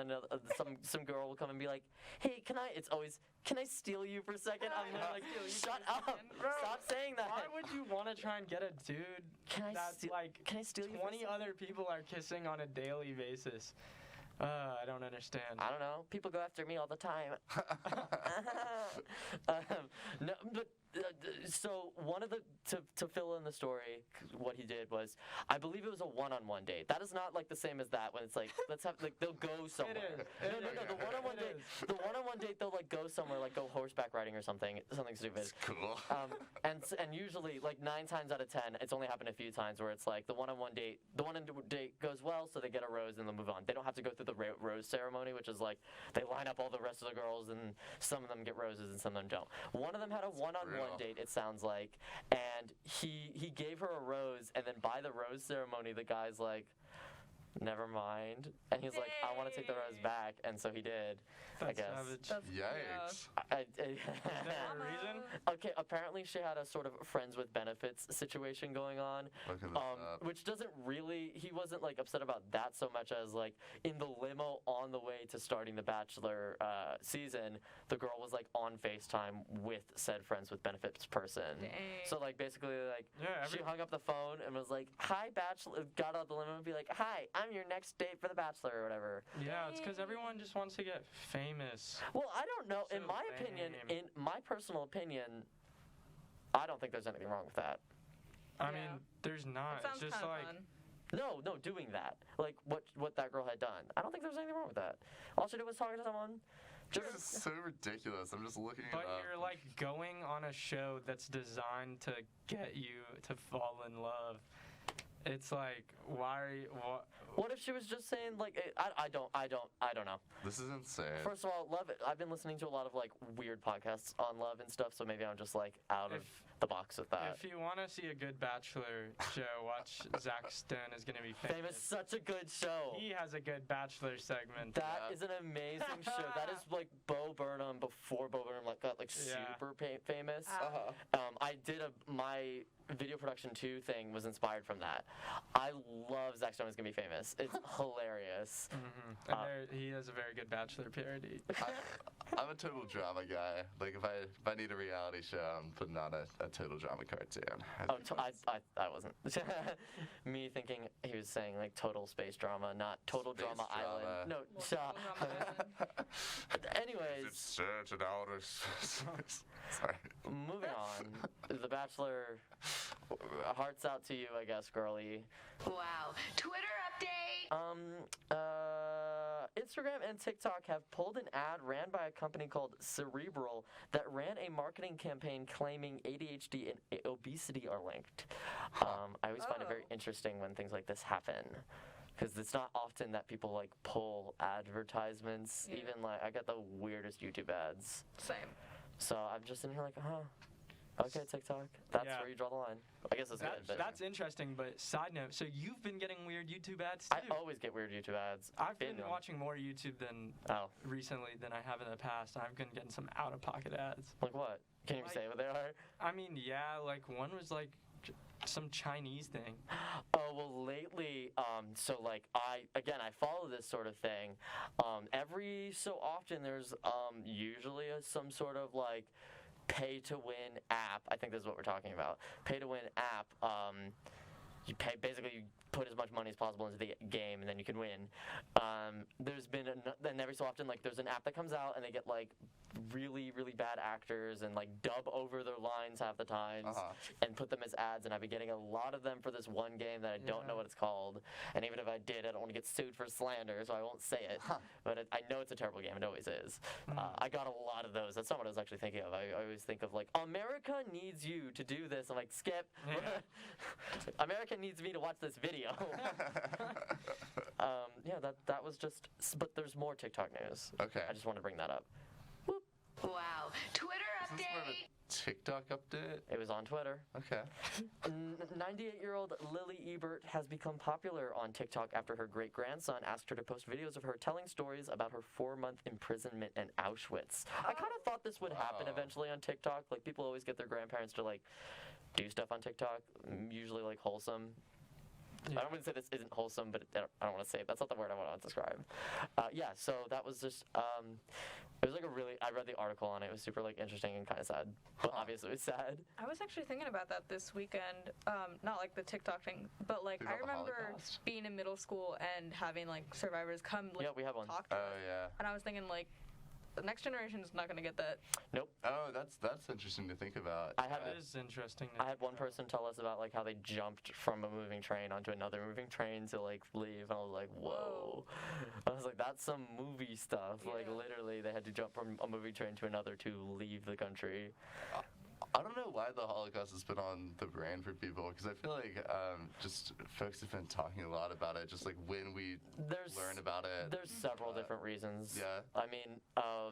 some girl will come and be like, hey, can I steal you for a second? I'm like, shut up, stop saying that. Why would you want to try and get a dude Can I that's steal you for a 20 second? other people are kissing on a daily basis? I don't understand. I don't know. People go after me all the time. No, but so one of to fill in the story, what he did was, I believe it was a one-on-one date. That is not the same as that when it's let's have they'll go somewhere. It is. No. The one-on-one date they'll go somewhere, go horseback riding or something stupid. It's cool. And usually 9 times out of 10, it's only happened a few times where it's the one-on-one date goes well, so they get a rose and they'll move on. They don't have to go through the rose ceremony, which is they line up all the rest of the girls and some of them get roses and some of them don't. One of them had a one-on-one date, it sounds like, and he gave her a rose, and then by the rose ceremony the guy's like, never mind. And he's like, I want to take the rose back, and so he did. I guess. Savage. Yikes. Is there a reason? Okay, apparently she had a sort of friends with benefits situation going on, Looking this up. which doesn't really, he wasn't like upset about that so much as like in the limo on the way to starting the Bachelor season, the girl was like on FaceTime with said friends with benefits person. Dang. So like basically like Yeah, she hung up the phone and was like, hi Bachelor, got out the limo and be like, hi, I'm your next date for the Bachelor or whatever. Yeah, it's because everyone just wants to get famous. Well, I don't know. In So my opinion, lame. in my personal opinion, I don't think there's anything wrong with that. I Yeah. mean, there's not. It sounds It's just kind of like, fun. No, doing that. Like what that girl had done. I don't think there's anything wrong with that. All she did was talk to someone. This is so ridiculous. I'm just looking but it up. you're like going on a show that's designed to get you to fall in love. It's like, why are you, What if she was just saying like, I don't know. This is insane. First of all, love it. I've been listening to a lot of like weird podcasts on love and stuff, so maybe I'm just like out of the box with that. if you want to see a good Bachelor show, watch Zach Stone is going to be Famous, such a good show. He has a good Bachelor segment. That is an amazing show. That is like Bo Burnham before Bo Burnham like got like Yeah. super famous. I did my video production 2 thing was inspired from that. I love Zach Stone is Gonna Be Famous. It's hilarious. Mm-hmm. And he has a very good Bachelor parody. I'm a total drama guy. Like if I need a reality show, I'm putting on a total drama cartoon. I wasn't. Me thinking he was saying like total space drama, not total Space drama island. drama. No. Anyways, It's such an outer space. Sorry. moving on. The Bachelor. Hearts out to you, I guess, girly. Wow. Twitter update. Instagram and TikTok have pulled an ad ran by a company called Cerebral that ran a marketing campaign claiming ADHD and obesity are linked. I always find it very interesting when things like this happen. Because it's not often that people like pull advertisements. Yeah. Even like I get the weirdest YouTube ads. Same. So I'm just in here like, okay, TikTok. That's Yeah. where you draw the line. I guess it's good. But That's interesting, but side note, so you've been getting weird YouTube ads too? I always get weird YouTube ads. I've been them. watching more YouTube than recently than I have in the past. I've been getting some out-of-pocket ads. Like what? Can you say what they are? I mean, yeah, like one was like some Chinese thing. Oh, well, lately, so like I follow this sort of thing. Every so often there's usually some sort of like pay to win app. I think this is what we're talking about. Pay to win app. You pay, basically you put as much money as possible into the game and then you can win. There's been and every so often like there's an app that comes out and they get like really bad actors and like dub over their lines half the times and put them as ads, and I've been getting a lot of them for this one game that I don't know what it's called, and even if I did, I don't want to get sued for slander, so I won't say it. But I know it's a terrible game. It always is. I got a lot of those. That's not what I was actually thinking of. I always think of like, America needs you to do this. I'm like, skip. America needs me to watch this video. That was just. But there's more TikTok news. Okay. I just want to bring that up. Wow. Twitter Is this more of update. a TikTok update? It was on Twitter. Okay. 98-year-old Lily Ebert has become popular on TikTok after her great-grandson asked her to post videos of her telling stories about her 4-month imprisonment in Auschwitz. I kind of thought this would happen eventually on TikTok. Like, people always get their grandparents to, like, do stuff on TikTok, usually, like, wholesome. I don't want to say this isn't wholesome, but I don't want to say it. That's not the word I want to describe. So that was just, it was like I read the article on it. It was super, like, interesting and kind of sad. But obviously it was sad. I was actually thinking about that this weekend. Not like the TikTok thing, but like I remember being in middle school and having like survivors come like we have one. talk to us. Yeah. And I was thinking like the next generation is not going to get that. Nope. Oh, that's interesting to think about. That is interesting. I had one person tell us about like how they jumped from a moving train onto another moving train to like leave, and I was like, whoa. I was like, that's some movie stuff. Like literally, they had to jump from a moving train to another to leave the country. I don't know why the Holocaust has been on the brain for people, because I feel like just folks have been talking a lot about it, just like when we learn about it. There's several different reasons. Yeah. I mean,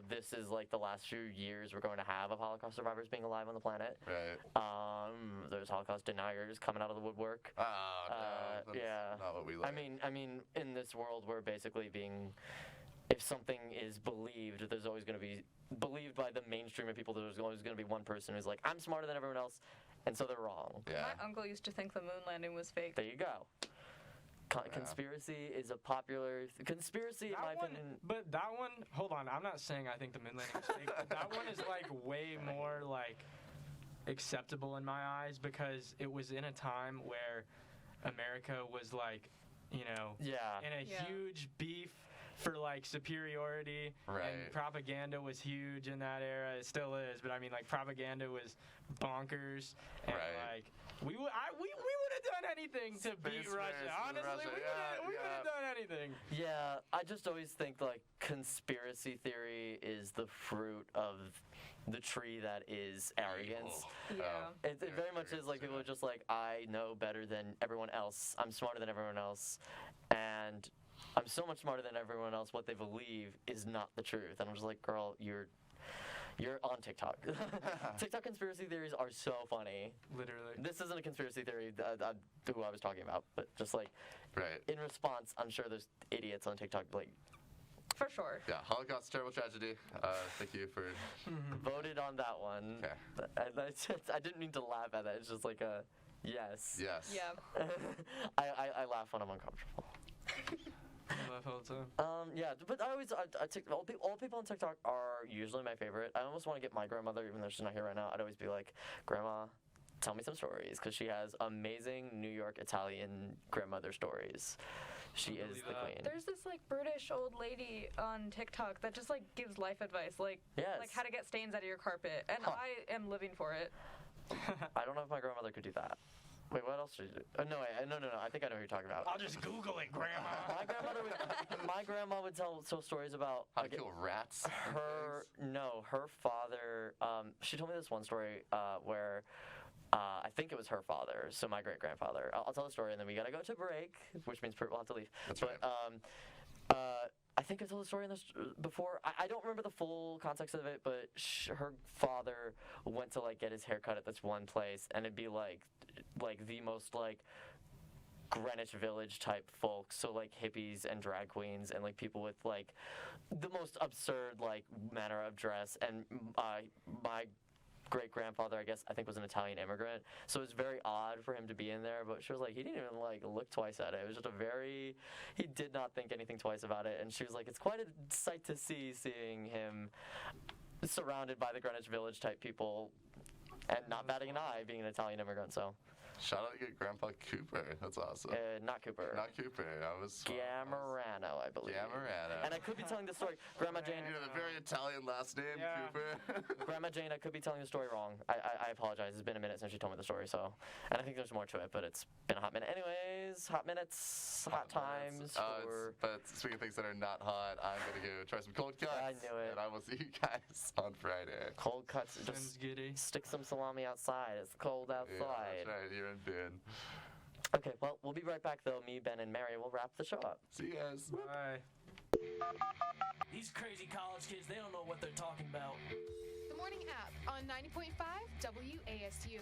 this is like the last few years we're going to have of Holocaust survivors being alive on the planet. Right. There's Holocaust deniers coming out of the woodwork. Oh, no, that's yeah. not what we like. I mean, in this world, we're basically being. If something is believed, there's always going to be believed by the mainstream of people. There's always going to be one person who's like, I'm smarter than everyone else, and so they're wrong. Yeah. My uncle used to think the moon landing was fake. There you go. Conspiracy is a popular conspiracy, in my opinion. But that one, hold on, I'm not saying I think the moon landing was fake. But that one is like way more like acceptable in my eyes because it was in a time where America was like, you know, in a huge beef for like superiority, and propaganda was huge in that era. It still is, but I mean, like propaganda was bonkers, and like we would have done anything to beat Russia. Honestly, we would have done anything. Yeah, I just always think like conspiracy theory is the fruit of the tree that is arrogance. It very much is like people are just like, I know better than everyone else. I'm smarter than everyone else, and I'm so much smarter than everyone else. What they believe is not the truth. And I'm just like, girl, you're on TikTok. TikTok conspiracy theories are so funny. Literally. This isn't a conspiracy theory who I was talking about, but just like, in response, I'm sure there's idiots on TikTok like. For sure. Yeah, Holocaust, terrible tragedy. Thank you for. Voted on that one. Okay. I didn't mean to laugh at that. It's just like a yes. Yes. Yeah. I laugh when I'm uncomfortable. I laugh all the time. Yeah, but I always, all people on TikTok are usually my favorite. I almost want to get my grandmother, even though she's not here right now. I'd always be like, Grandma, tell me some stories, because she has amazing New York Italian grandmother stories. She is the queen. There's this like British old lady on TikTok that just like gives life advice, like how to get stains out of your carpet, and I am living for it. I don't know if my grandmother could do that. Wait, what else did you do? Oh, no, I think I know who you're talking about. I'll just Google it, Grandma. My grandma would tell stories about how to kill rats. Her father. She told me this one story where I think it was her father, so my great grandfather. I'll tell the story and then we gotta go to break, which means Pruett will have to leave. That's right. I think I told the story in this before. I don't remember the full context of it, but her father went to like get his hair cut at this one place, and it'd be like the most like Greenwich Village type folks, so like hippies and drag queens and like people with like the most absurd like manner of dress. And my great grandfather, I think was an Italian immigrant, so it was very odd for him to be in there. But she was like, he didn't even like look twice at it. It was just he did not think anything twice about it. And she was like, it's quite a sight to see, seeing him surrounded by the Greenwich Village type people and not batting an eye, being an Italian immigrant. So shout out to your Grandpa Cooper. That's awesome. Not Cooper. Not Cooper. I was Gamarano, I believe. Gamarano. And I could be telling the story. Grandma Jane. You know, the very Italian last name, Cooper. Grandma Jane, I could be telling the story wrong. I apologize. It's been a minute since she told me the story, so. And I think there's more to it, but it's been a hot minute. Anyways, hot minutes, hot times. But speaking of things that are not hot, I'm going to go try some cold cuts. I knew it. And I will see you guys on Friday. Cold cuts. Just stick some salami outside. It's cold outside. Yeah, that's right. You're in Boone. Okay, well, we'll be right back, though. Me, Ben, and Mary will wrap the show up. See you guys. Bye. These crazy college kids, they don't know what they're talking about. The Morning App on 90.5 WASU.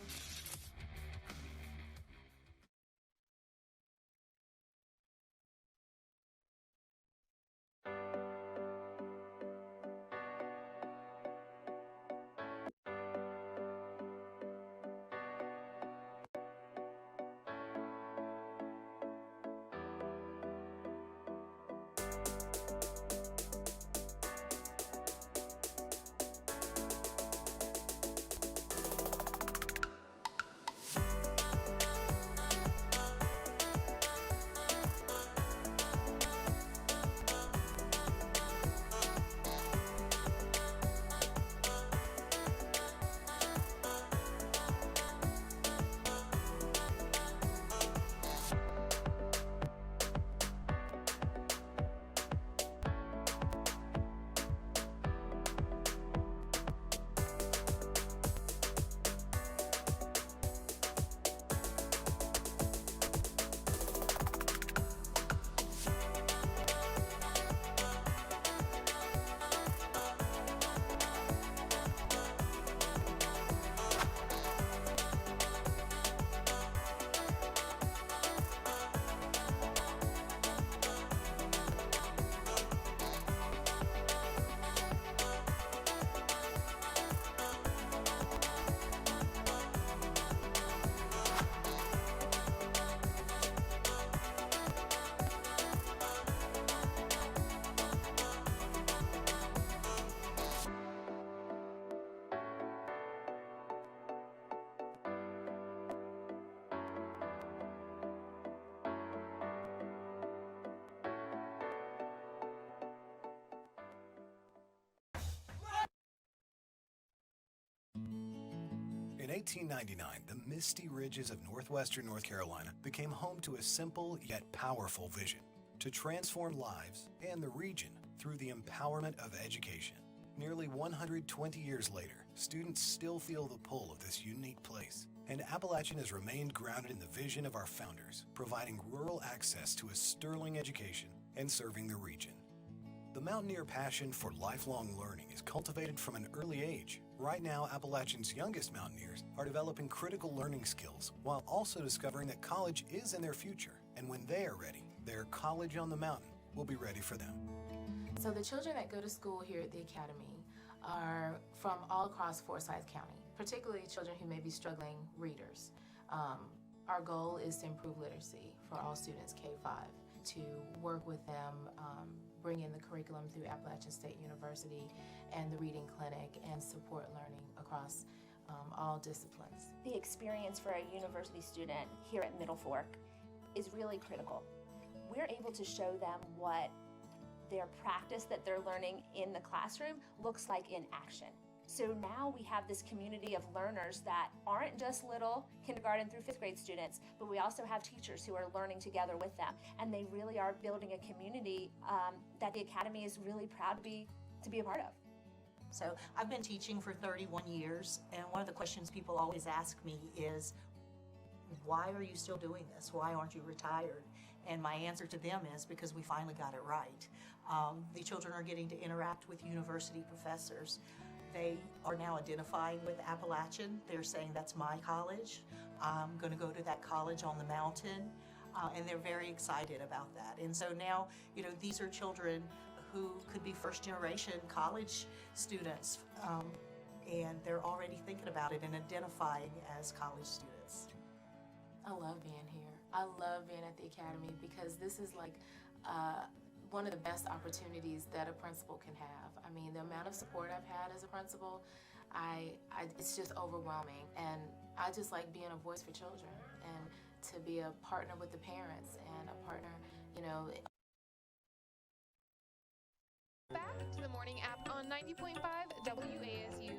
1899, the misty ridges of northwestern North Carolina became home to a simple yet powerful vision: to transform lives and the region through the empowerment of education. Nearly 120 years later, students still feel the pull of this unique place, and Appalachian has remained grounded in the vision of our founders, providing rural access to a sterling education and serving the region. The Mountaineer passion for lifelong learning is cultivated from an early age. Right now, Appalachian's youngest Mountaineers are developing critical learning skills while also discovering that college is in their future, and when they are ready, their college on the mountain will be ready for them. So the children that go to school here at the Academy are from all across Forsyth County, particularly children who may be struggling readers. Our goal is to improve literacy for all students K-5, to work with them, bring in the curriculum through Appalachian State University and the Reading Clinic, and support learning across all disciplines. The experience for a university student here at Middle Fork is really critical. We're able to show them what their practice that they're learning in the classroom looks like in action. So now we have this community of learners that aren't just little kindergarten through 5th grade students, but we also have teachers who are learning together with them. And they really are building a community that the Academy is really proud to be a part of. So I've been teaching for 31 years, and one of the questions people always ask me is, why are you still doing this? Why aren't you retired? And my answer to them is because we finally got it right. The children are getting to interact with university professors. They are now identifying with Appalachian. They're saying, that's my college. I'm going to go to that college on the mountain. And they're very excited about that. And so now, these are children who could be first-generation college students, and they're already thinking about it and identifying as college students. I love being here. I love being at the Academy because this is like one of the best opportunities that a principal can have. I mean, the amount of support I've had as a principal, it's just overwhelming. And I just like being a voice for children and to be a partner with the parents and a partner, Back to the morning app on 90.5 WASU.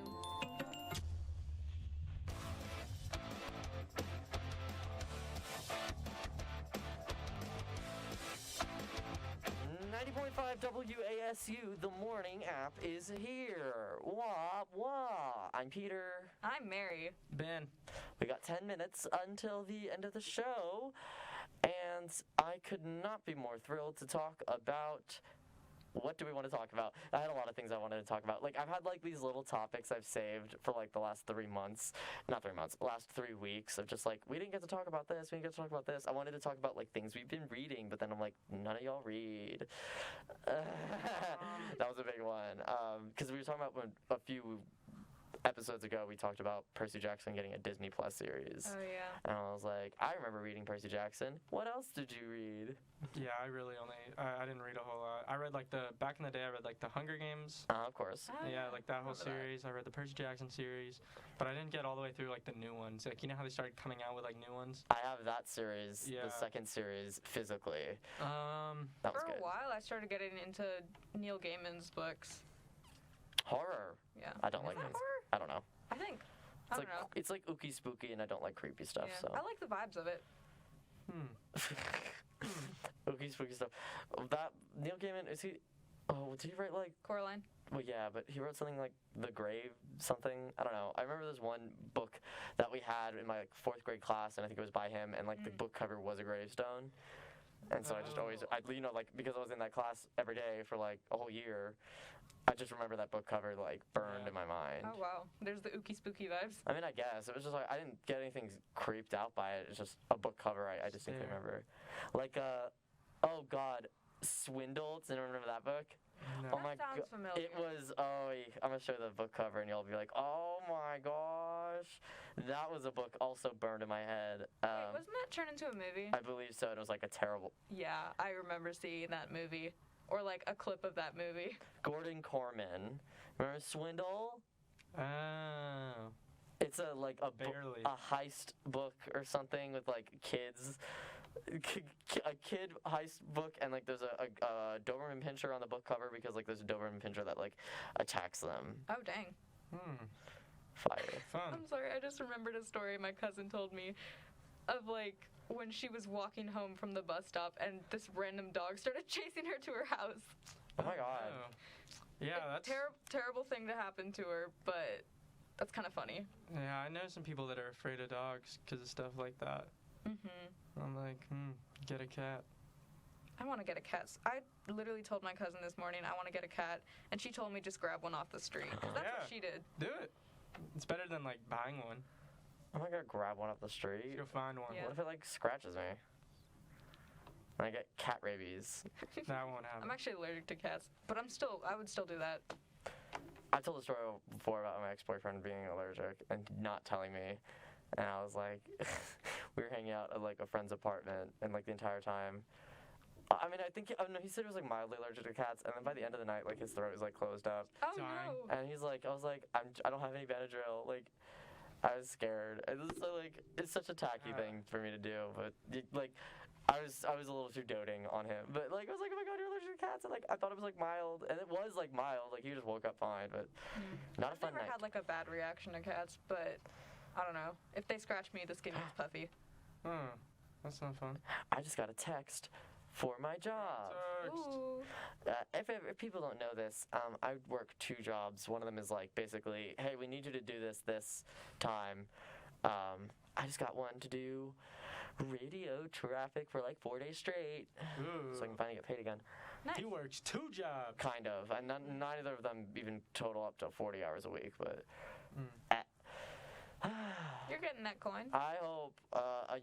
WASU, the morning app is here. Wah, wah. I'm Peter. I'm Mary. Ben. We got 10 minutes until the end of the show, and I could not be more thrilled to talk about. What do we want to talk about? I had a lot of things I wanted to talk about. I've had these little topics I've saved for the last 3 months. Not 3 months, last 3 weeks of just we didn't get to talk about this, we didn't get to talk about this. I wanted to talk about things we've been reading, but then I'm none of y'all read. That was a big one. Because we were talking about a few episodes ago, we talked about Percy Jackson getting a Disney Plus series. Oh, yeah. And I was like, I remember reading Percy Jackson. What else did you read? Yeah, I really I didn't read a whole lot. I read back in the day, I read the Hunger Games. Of course. Yeah, that whole series. I read the Percy Jackson series, but I didn't get all the way through the new ones. You know how they started coming out with new ones? I have that series, yeah. The second series, physically. That was for good. a while, I started getting into Neil Gaiman's books. Horror. Yeah. I don't like it. I don't know. I don't know. It's ooky spooky, and I don't like creepy stuff. Yeah. So I like the vibes of it. Ooky spooky stuff. That Neil Gaiman, is he? Oh, did he write Coraline? Well, yeah, but he wrote something The Grave, something. I don't know. I remember this one book that we had in my 4th grade class, and I think it was by him, and the book cover was a gravestone. And so I just always, because I was in that class every day for a whole year, I just remember that book cover burned in my mind. Oh wow, there's the ooky spooky vibes. I mean, I guess it was just I didn't get anything creeped out by it. It's just a book cover. I distinctly remember, oh God, Swindled. Did anyone remember that book? No. Oh my God, familiar. it was. I'm gonna show you the book cover, and you'll be like, oh my gosh, that was a book also burned in my head. Wait, wasn't that turned into a movie? I believe so. It was a terrible. Yeah, I remember seeing that movie. Or a clip of that movie. Gordon Corman. Remember Swindle? Oh. It's a heist book or something with kids. A kid heist book, and there's a Doberman Pinscher on the book cover because there's a Doberman Pinscher that attacks them. Oh dang. Fire. Fun. I'm sorry, I just remembered a story my cousin told me of like when she was walking home from the bus stop and this random dog started chasing her to her house. Oh my god. Oh. Yeah, that's Terrible thing to happen to her, but that's kind of funny. Yeah, I know some people that are afraid of dogs because of stuff like that. I'm like, get a cat. I want to get a cat. I literally told my cousin this morning I want to get a cat, and she told me just grab one off the street. 'Cause that's what she did. Do it. It's better than like buying one. I'm not gonna grab one off the street. Go find one. What if it like scratches me? And I get cat rabies. That won't happen. I'm actually allergic to cats, but I would still do that. I told a story before about my ex-boyfriend being allergic and not telling me. And I was like, we were hanging out at like a friend's apartment, and like the entire time, I mean, I think he said he was like mildly allergic to cats, and then by the end of the night, like his throat was like closed up. Oh no! And he's like, I was like, I don't have any Benadryl. Like, I was scared. It's such a tacky thing for me to do, but like, I was a little too doting on him. But like, I was like, oh my god, you're allergic to cats, and like, I thought it was like mild, and it was like mild. Like, he just woke up fine, but not a fun I've never night. had like a bad reaction to cats, but I don't know. If they scratch me, the skin gets puffy. That's not fun. I just got a text for my job. Ooh. If people don't know this, I work 2 jobs. One of them is like basically, hey, we need you to do this time. I just got one to do radio traffic for like 4 days straight, so I can finally get paid again. Nice. He works 2 jobs. Kind of, and neither of them even total up to 40 hours a week, but. You're getting that coin. I hope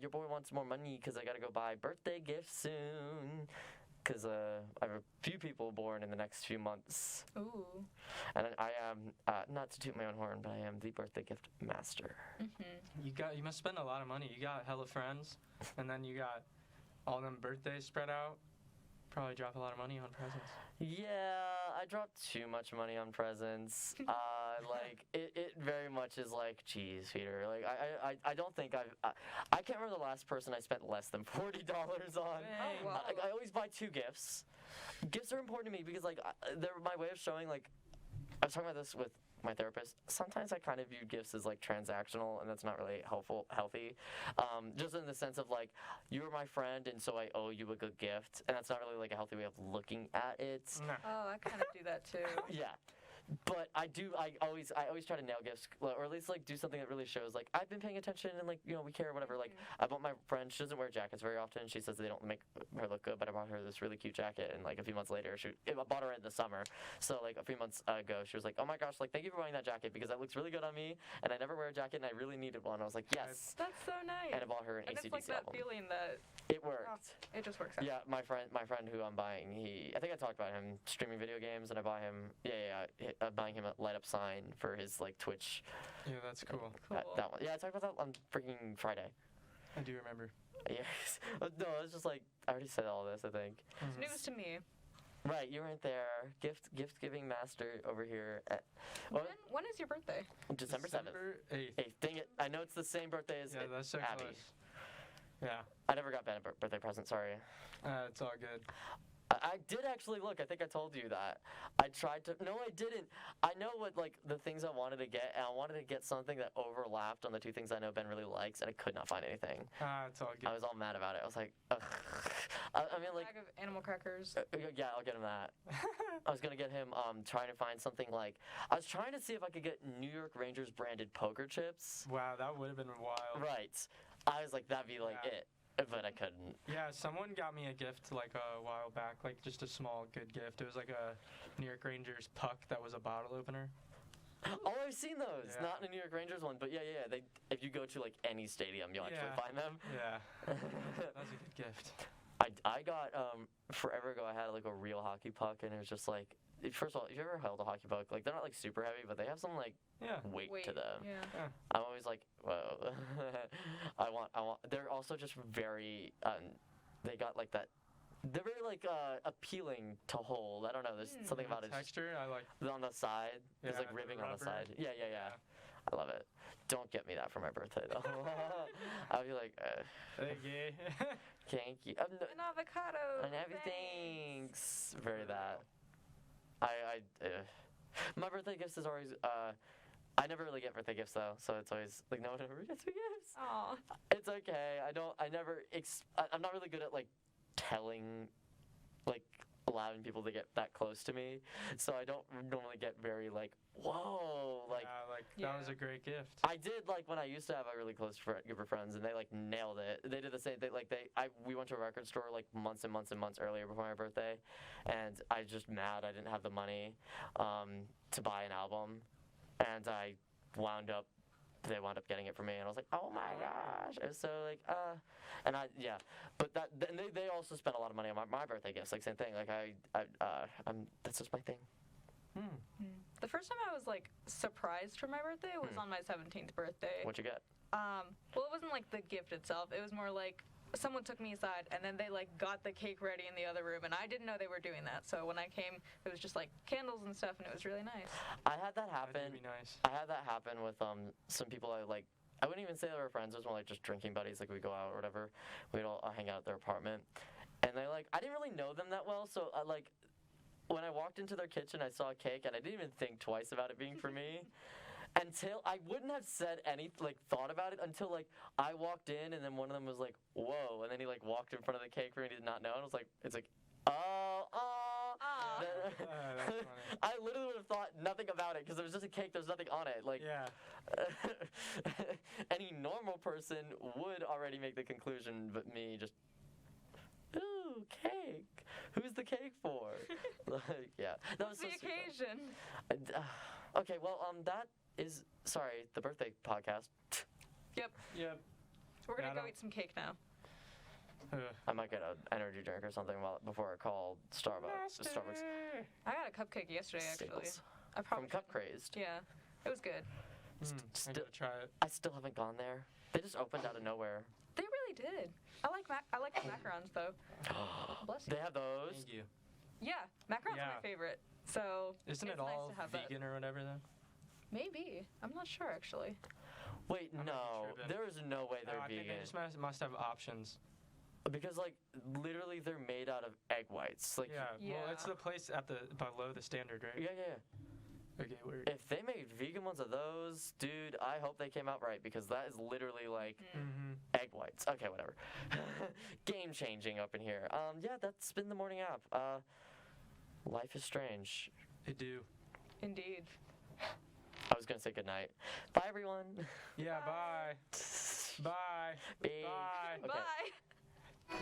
your boy wants more money because I gotta go buy birthday gifts soon. Because I have a few people born in the next few months. Ooh. And I am, not to toot my own horn, but I am the birthday gift master. You must spend a lot of money. You got hella friends, and then you got all them birthdays spread out. Probably drop a lot of money on presents. Yeah, I dropped too much money on presents. Like it very much is like, geez, Peter. Like I don't think I can't remember the last person I spent less than $40 on. Oh, wow. I always buy 2 gifts. Gifts are important to me because like they're my way of showing like. I was talking about this with my therapist. Sometimes I kind of view gifts as like transactional, and that's not really healthy. Just in the sense of like, you're my friend, and so I owe you a good gift, and that's not really like a healthy way of looking at it. Oh, I kind of do that too. Yeah. But I always try to nail gifts, or at least like do something that really shows like I've been paying attention and like we care, whatever. Like I bought my friend, she doesn't wear jackets very often. She says they don't make her look good, but I bought her this really cute jacket, and like a few months later, I bought her in the summer. So like a few months ago, she was like, oh my gosh, like thank you for buying that jacket because that looks really good on me, and I never wear a jacket, and I really needed one. I was like, yes. That's so nice. And I bought her an and AC/DC it's like that album. feeling that it worked. It just works out. Yeah, my friend who I'm buying, I think I talked about him streaming video games, and I buy him, buying him a light up sign for his like Twitch. Yeah, that's cool. That one. Yeah, I talked about that on freaking Friday. I do remember. Yes. No, it's just like I already said all this. I think. It's news to me. Right, you weren't there. Gift giving master over here. When is your birthday? December 7th. 8th. Dang it! I know it's the same birthday as that's so Abby. close. Yeah. I never got Ben a birthday present. Sorry. It's all good. I did actually look. I think I told you that. I tried to. No, I didn't. I know what like the things I wanted to get, and I wanted to get something that overlapped on the 2 things I know Ben really likes, and I could not find anything. It's all good. I was all mad about it. I was like, ugh. I mean, like. Bag of animal crackers. Yeah, I'll get him that. I was gonna get him trying to find something like. I was trying to see if I could get New York Rangers branded poker chips. Wow, that would have been wild. Right. I was like, that'd be like it. But I couldn't. Yeah, someone got me a gift like a while back, like just a small good gift. It was like a New York Rangers puck that was a bottle opener. Oh, I've seen those. Yeah. Not a New York Rangers one, but yeah. They if you go to like any stadium, you'll actually find them. Yeah. That's a good gift. I got forever ago. I had like a real hockey puck, and it was just like. First of all, if you ever held a hockey puck, like they're not like super heavy, but they have some like weight to them. Yeah. I'm always like, whoa. I want. They're also just very. They got like that. They're very like appealing to hold. I don't know. There's something about it. Texture, I like. On the side, there's like the ribbing on the rubber. side. Yeah. I love it. Don't get me that for my birthday though. I'll be like, Thank thank you. An avocado. And everything's very that. My birthday gift is always I never really get birthday gifts though, so it's always like no one ever gets me gifts. Aw. It's okay. I'm not really good at like telling, like allowing people to get that close to me, so I don't normally get very like whoa like. That was a great gift. I did like when I used to have a really close group of friends, and they like nailed it. They did the same thing. We went to a record store like months and months and months earlier before my birthday, and I was just mad I didn't have the money to buy an album, and they wound up getting it for me, and I was like, oh my gosh. It was so like but they also spent a lot of money on my birthday gifts, like same thing. Like that's just my thing. The first time I was like surprised for my birthday was on my 17th birthday. What'd you get? Well, it wasn't like the gift itself. It was more like someone took me aside and then they like got the cake ready in the other room, and I didn't know they were doing that. So when I came, it was just like candles and stuff, and it was really nice. I had that happen. That'd be nice. I had that happen with some people I like. I wouldn't even say they were friends. It was more like just drinking buddies. Like we go out or whatever. We'd all hang out at their apartment, and I didn't really know them that well. So when I walked into their kitchen, I saw a cake, and I didn't even think twice about it being for me. Until I wouldn't have said thought about it until I walked in, and then one of them was like, "Whoa!" And then he walked in front of the cake for me, and he did not know, and I was like, "It's like, oh." I literally would have thought nothing about it because it was just a cake. There's nothing on it. Any normal person would already make the conclusion, but me just. Ooh, cake. Who's the cake for? Yeah. That was the occasion. Okay, well, that is the birthday podcast. Yep. We're gonna go eat some cake now. I might get an energy drink or something before I call Starbucks. I got a cupcake yesterday, actually. Staples. I probably From Cup Crazed. Yeah, it was good. I gotta try it. I still haven't gone there. They just opened out of nowhere. They really did. I like the macarons though. Bless you. They have those. Thank you. Yeah, macarons are my favorite. So isn't it nice all to have vegan or whatever then? Maybe. I'm not sure actually. Wait, no. There is no way they're I vegan. think they just must have options. Because literally they're made out of egg whites. Well, it's the place below the standard, right? Yeah. Okay, weird. If they made vegan ones of those, dude, I hope they came out right, because that is literally egg whites. Okay, whatever. Game changing up in here. Yeah, that's been the morning app. Life is strange. They do. Indeed. I was gonna say goodnight. Bye, everyone. Yeah, bye. Bye. Bye. Bye. Bye.